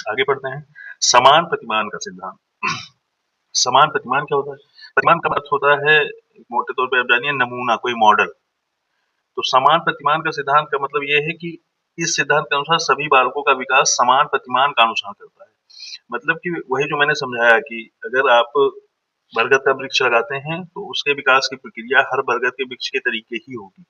आगे बढ़ते हैं। समान प्रतिमान का सिद्धांत। समान प्रतिमान क्या होता है? प्रतिमान का अर्थ होता है, मोटे तौर पे आप जानिए, नमूना, कोई मॉडल। तो समान प्रतिमान का सिद्धांत का मतलब ये है कि इस सिद्धांत के अनुसार सभी बालकों का विकास समान प्रतिमान का अनुसरण करता है। मतलब कि वही जो मैंने समझाया कि अगर आप बरगद का वृक्ष लगाते हैं तो उसके विकास की प्रक्रिया हर बरगद के वृक्ष के तरीके ही होगी।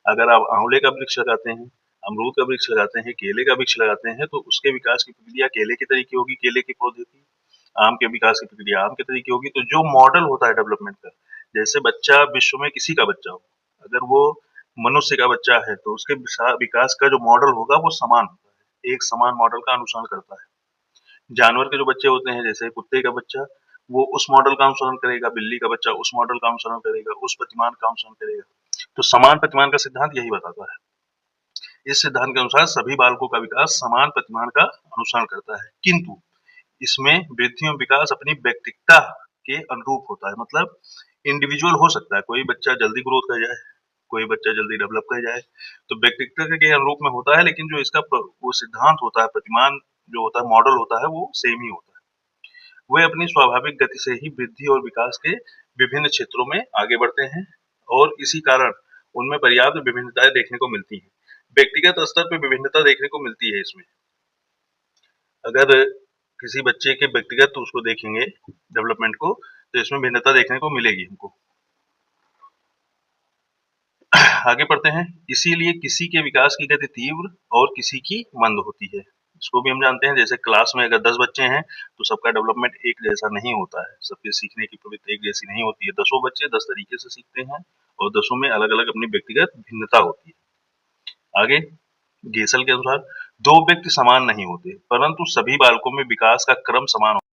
अगर आप आंवले का वृक्ष लगाते हैं, अमरूद का वृक्ष लगाते हैं, केले का वृक्ष लगाते हैं तो उसके विकास की प्रक्रिया केले के तरीके होगी, केले के पौधे की। आम के विकास की प्रक्रिया आम के तरीके होगी। तो जो मॉडल होता है डेवलपमेंट का, जैसे बच्चा विश्व में किसी का बच्चा हो, अगर वो मनुष्य का बच्चा है तो उसके विकास का जो मॉडल होगा वो समान होता है, एक समान मॉडल का अनुसरण करता है। जानवर के जो बच्चे होते हैं, जैसे कुत्ते का बच्चा, वो उस मॉडल का अनुसरण करेगा, बिल्ली का बच्चा उस मॉडल का अनुसरण करेगा, उस प्रतिमान का अनुसरण करेगा। तो समान प्रतिमान का सिद्धांत यही बताता है। इस सिद्धांत के अनुसार सभी बालकों का विकास समान प्रतिमान का अनुसरण करता है, किंतु इसमें वृद्धि एवं विकास अपनी व्यक्तिगतता के अनुरूप होता है। मतलब इंडिविजुअल हो सकता है, कोई बच्चा जल्दी ग्रोथ कर जाए, कोई बच्चा जल्दी डेवलप कर जाए, तो व्यक्तिगतता के अनुरूप में होता है, लेकिन जो इसका वो सिद्धांत होता है, प्रतिमान जो होता है, मॉडल होता है, वो सेम ही होता है। वे अपनी स्वाभाविक गति से ही वृद्धि और विकास के विभिन्न क्षेत्रों में आगे बढ़ते हैं और इसी कारण उनमें पर्याप्त विभिन्नताएं देखने को मिलती हैं। व्यक्तिगत स्तर पे विभिन्नता देखने को मिलती है इसमें। अगर किसी बच्चे के व्यक्तिगत उसको देखेंगे डेवलपमेंट को, तो इसमें भिन्नता देखने को मिलेगी हमको। आगे बढ़ते हैं। इसीलिए किसी के विकास की गति तीव्र और किसी की मंद होती है। इसको भी हम जानते हैं। जैसे क्लास में अगर 10 बच्चे हैं तो सबका डेवलपमेंट एक जैसा नहीं होता है, सबके सीखने की प्रवृत्ति एक जैसी नहीं होती है। 10 बच्चे 10 तरीके से सीखते हैं और 10 में अलग-अलग अपनी व्यक्तिगत भिन्नता होती है। आगे गेसल के अनुसार 2 व्यक्ति समान नहीं होते, परंतु सभी बालकों में विकास का क्रम समान होता है।